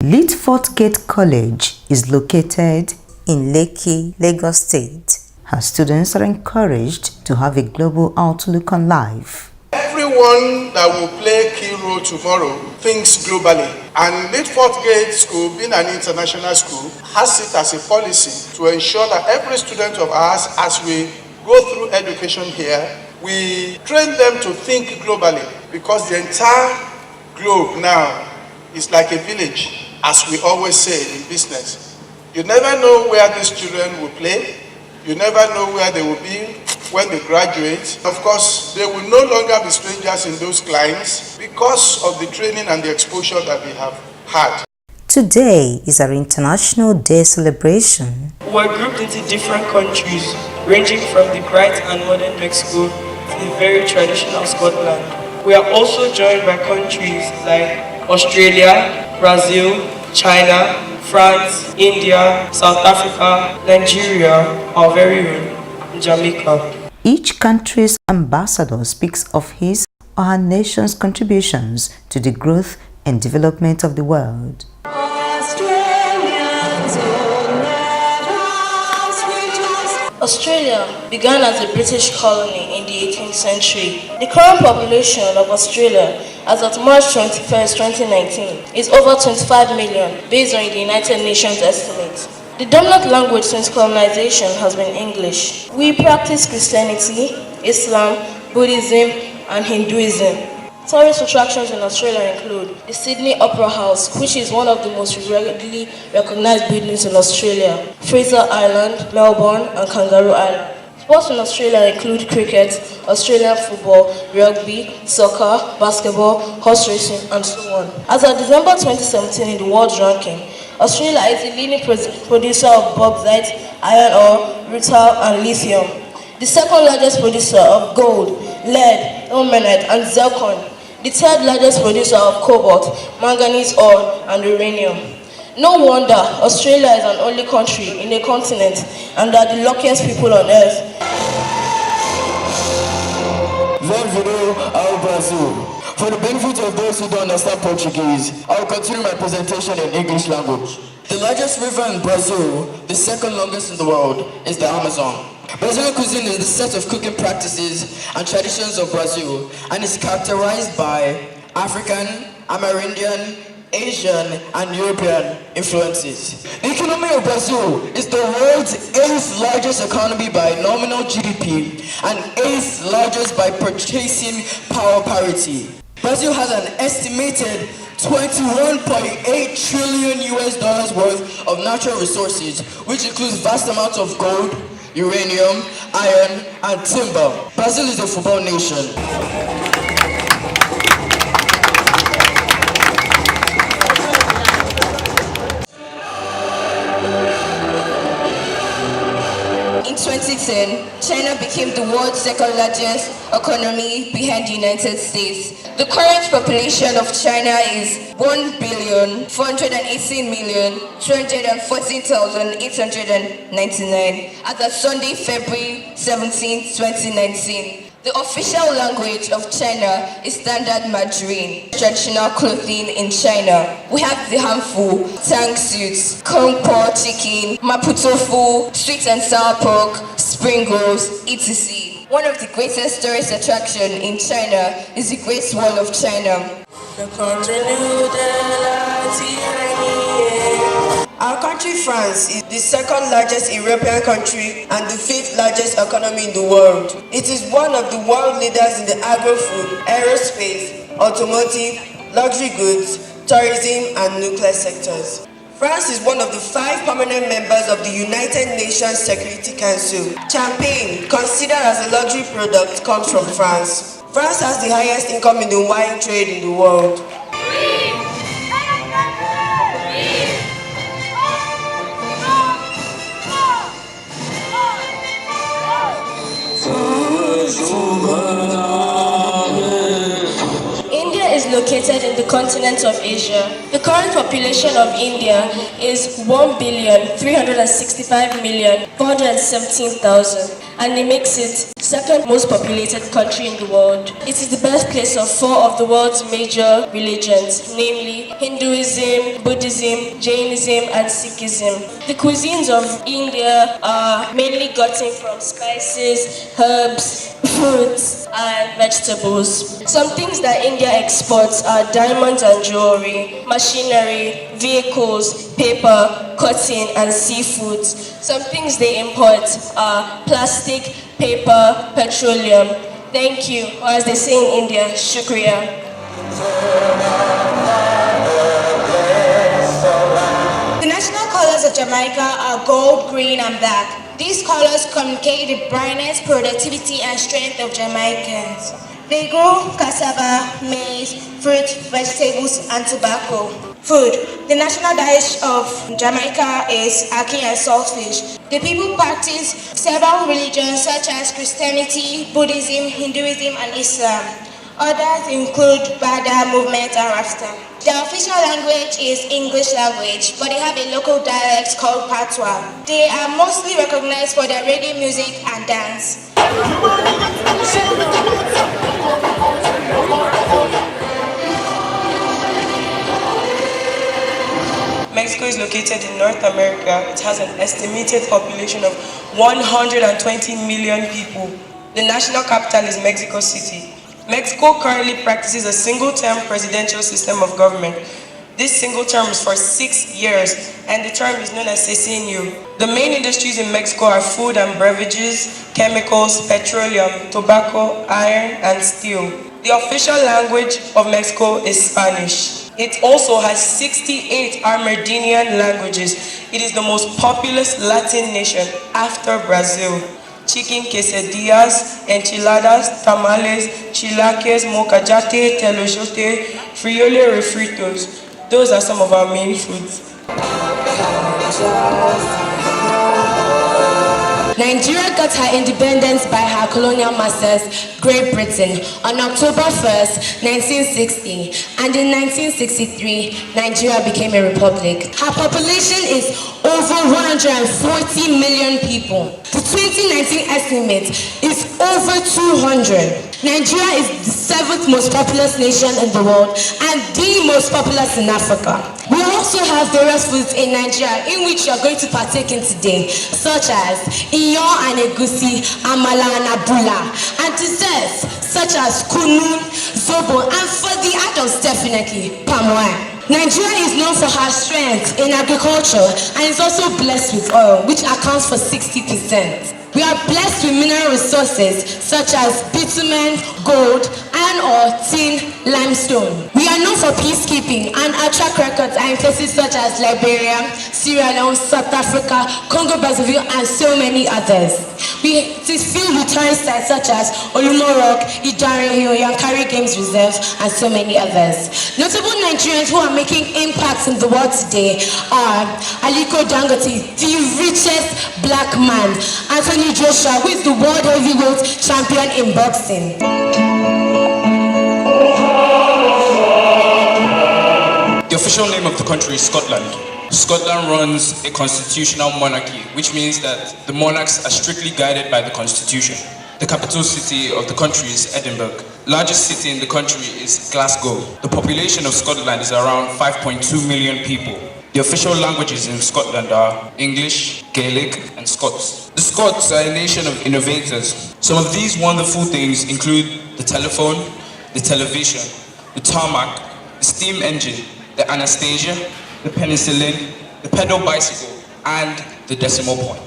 Lead-Forte Gate College is located in Lekki, Lagos State. Our students are encouraged to have a global outlook on life. Everyone that will play a key role tomorrow thinks globally. And Lead-Forte Gate School, being an international school, has it as a policy to ensure that every student of ours, as we go through education here, we train them to think globally, because the entire globe now is like a village, as we always say in business. You never know where these children will play. You never know where they will be when they graduate. Of course, they will no longer be strangers in those clients because of the training and the exposure that they have had. Today is our International Day celebration. We're grouped into different countries, ranging from the bright and modern Mexico to the very traditional Scotland. We are also joined by countries like Australia, Brazil, China, France, India, South Africa, Nigeria, our very own Jamaica. Each country's ambassador speaks of his or her nation's contributions to the growth and development of the world. Australia began as a British colony in the 18th century. The current population of Australia as of March 21st, 2019 is over 25 million based on the United Nations estimates. The dominant language since colonization has been English. We practice Christianity, Islam, Buddhism, and Hinduism. Tourist attractions in Australia include the Sydney Opera House, which is one of the most regularly recognized buildings in Australia, Fraser Island, Melbourne, and Kangaroo Island. Sports in Australia include cricket, Australian football, rugby, soccer, basketball, horse racing, and so on. As of December 2017 in the world ranking, Australia is the leading producer of bauxite, iron ore, rutile, and lithium. The second largest producer of gold, lead, ilmenite, and zircon. The third largest producer of cobalt, manganese ore, and uranium. No wonder Australia is an only country in a continent and are the luckiest people on earth. Bem-vindo ao Brasil. For the benefit of those who don't understand Portuguese, I will continue my presentation in English language. The largest river in Brazil, the second longest in the world, is the Amazon. Brazilian cuisine is the set of cooking practices and traditions of Brazil, and is characterized by African, Amerindian, Asian, and European influences. The economy of Brazil is the world's 8th largest economy by nominal GDP and 8th largest by purchasing power parity. Brazil has an estimated $21.8 trillion worth of natural resources, which includes vast amounts of gold, uranium, iron, and timber. Brazil is a football nation. In 2010, China became the world's second largest economy behind the United States. The current population of China is 1,418,214,899 as of Sunday, February 17, 2019. The official language of China is Standard Mandarin. Traditional clothing in China. We have the hanfu, tang suits, kung po chicken, mapo tofu, sweet and sour pork, spring rolls, etc. One of the greatest tourist attractions in China is the Great Wall of China. Our country, France, is the second largest European country and the 5th largest economy in the world. It is one of the world leaders in the agro-food, aerospace, automotive, luxury goods, tourism, and nuclear sectors. France is one of the 5 permanent members of the United Nations Security Council. Champagne, considered as a luxury product, comes from France. France has the highest income in the wine trade in the world. India is located in the continent of Asia. The current population of India is 1,365,417,000. and it makes it second most populated country in the world. It is the birthplace of 4 of the world's major religions, namely Hinduism, Buddhism, Jainism, and Sikhism. The cuisines of India are mainly gotten from spices, herbs, fruits, and vegetables. Some things that India exports are diamonds and jewelry, machinery, vehicles, paper, cotton, and seafoods. Some things they import are plastic, paper, petroleum. Thank you, or as they say in India, shukriya. The national colors of Jamaica are gold, green, and black. These colors communicate the brightness, productivity, and strength of Jamaicans. They grow cassava, maize, fruit, vegetables, and tobacco. Food. The national dish of Jamaica is ackee and saltfish. The people practice several religions such as Christianity, Buddhism, Hinduism, and Islam. Others include Bada movement and Rasta. Their official language is English language, but they have a local dialect called Patois. They are mostly recognized for their reggae music and dance. Mexico is located in North America. It has an estimated population of 120 million people. The national capital is Mexico City. Mexico currently practices a single-term presidential system of government. This single term is for 6 years, and the term is known as sessionio. The main industries in Mexico are food and beverages, chemicals, petroleum, tobacco, iron, and steel. The official language of Mexico is Spanish. It also has 68 Amerindian languages. It is the most populous Latin nation after Brazil. Chicken quesadillas, enchiladas, tamales, chilaquiles, mocajate, telojote, friole refritos. Those are some of our main foods. Nigeria got her independence by her colonial masters, Great Britain, on October 1st, 1960, and in 1963, Nigeria became a republic. Her population is over 140 million people. The 2019 estimate is over 200. Nigeria is the 7th most populous nation in the world and the most populous in Africa. We also have various foods in Nigeria in which you are going to partake in today, such as Iyan and Egusi, Amala and Abula, and desserts such as Kunu, Zobo, and for the adults definitely, palm wine. Nigeria is known for her strength in agriculture and is also blessed with oil, which accounts for 60%. We are blessed with mineral resources such as bitumen, gold, iron ore, tin, limestone. We are known for peacekeeping, and our track records are in places such as Liberia, Sierra Leone, South Africa, Congo Brazzaville, and so many others. It is filled with tourist sites such as Olumo Rock, Idare Hill, Yankari Games Reserve, and so many others. Notable Nigerians who are making impacts in the world today are Aliko Dangote, the richest black man, Anthony Joshua, who is the world heavyweight champion in boxing. The official name of the country is Scotland. Scotland runs a constitutional monarchy, which means that the monarchs are strictly guided by the constitution. The capital city of the country is Edinburgh. Largest city in the country is Glasgow. The population of Scotland is around 5.2 million people. The official languages in Scotland are English, Gaelic, and Scots. The Scots are a nation of innovators. Some of these wonderful things include the telephone, the television, the tarmac, the steam engine, the Anastasia, the penicillin, the pedal bicycle, and the decimal point.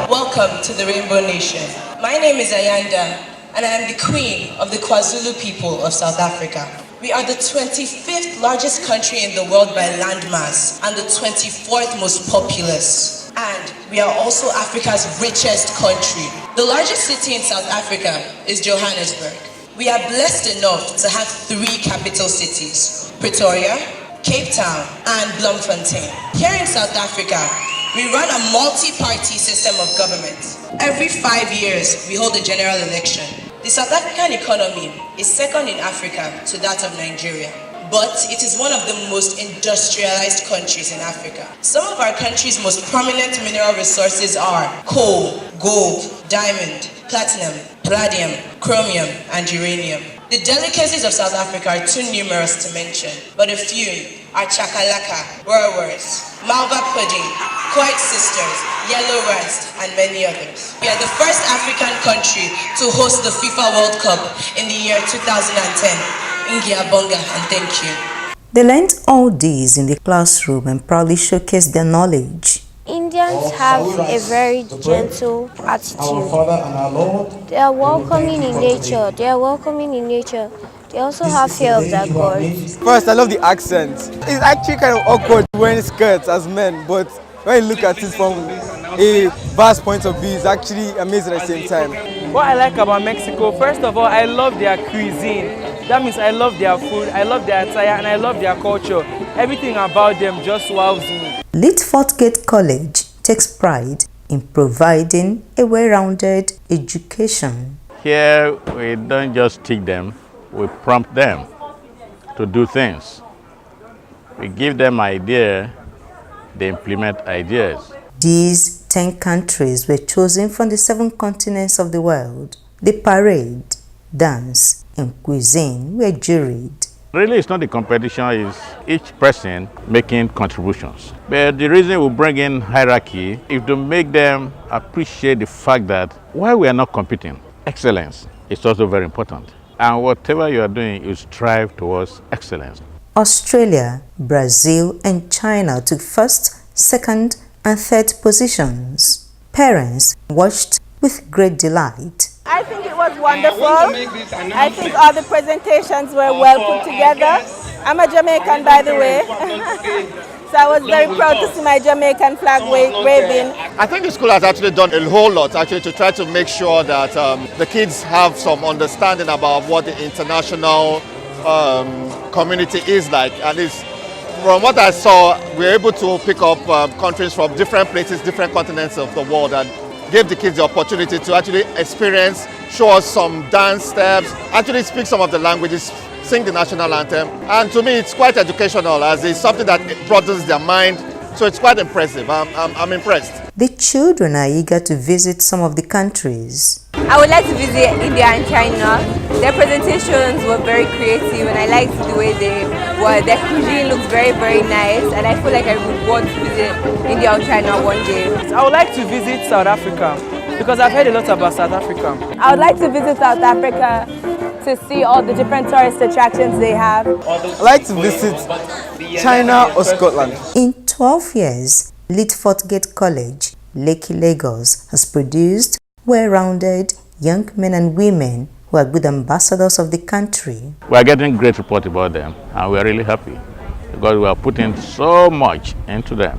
Welcome to the Rainbow Nation. My name is Ayanda, and I am the queen of the KwaZulu people of South Africa. We are the 25th largest country in the world by landmass and the 24th most populous. And we are also Africa's richest country. The largest city in South Africa is Johannesburg. We are blessed enough to have 3 capital cities: Pretoria, Cape Town, and Bloemfontein. Here in South Africa, we run a multi-party system of government. Every 5 years, we hold a general election. The South African economy is second in Africa to that of Nigeria, but it is one of the most industrialized countries in Africa. Some of our country's most prominent mineral resources are coal, gold, diamond, platinum, palladium, chromium, and uranium. The delicacies of South Africa are too numerous to mention, but a few are chakalaka, werewers, malva pudding, white sisters, yellow rice, and many others. We are the first African country to host the FIFA World Cup in the year 2010. Ngiyabonga, and thank you. They learned all these in the classroom and proudly showcased their knowledge. Indians have a very gentle attitude. They are welcoming in nature. They also have fear of their gods. First, I love the accent. It's actually kind of awkward wearing skirts as men, but when you look at it from a vast point of view, it's actually amazing at the same time. What I like about Mexico, first of all, I love their cuisine. That means I love their food, I love their attire, and I love their culture. Everything about them just wows me. Lead-Forte Gate College takes pride in providing a well-rounded education. Here, we don't just teach them, we prompt them to do things. We give them ideas, they implement ideas. These 10 countries were chosen from the 7 continents of the world. The parade, dance, and cuisine were juried. Really, it's not the competition, it's each person making contributions. But the reason we bring in hierarchy is to make them appreciate the fact that while we are not competing, excellence is also very important. And whatever you are doing, you strive towards excellence. Australia, Brazil, and China took first, second, and third positions. Parents watched with great delight. I think it was wonderful. I think all the presentations were well put together. I'm a Jamaican, by the way. So I was very proud to see my Jamaican flag waving. I think the school has actually done a whole lot actually to try to make sure that the kids have some understanding about what the international community is like. At least from what I saw, we were able to pick up countries from different places, different continents of the world, and gave the kids the opportunity to actually experience, show us some dance steps, actually speak some of the languages, sing the national anthem. And to me, it's quite educational, as it's something that broadens their mind. So it's quite impressive. I'm impressed. The children are eager to visit some of the countries. I would like to visit India and China. Their presentations were very creative and I liked the way they were. Their cuisine looks very, very nice and I feel like I would want to visit India or China one day. I would like to visit South Africa because I've heard a lot about South Africa. I would like to visit South Africa to see all the different tourist attractions they have. I'd like to visit China or Scotland. In 12 years, Lead-Forte Gate College, Lekki, Lagos, has produced well-rounded young men and women who are good ambassadors of the country. We are getting great reports about them and we are really happy because we are putting so much into them.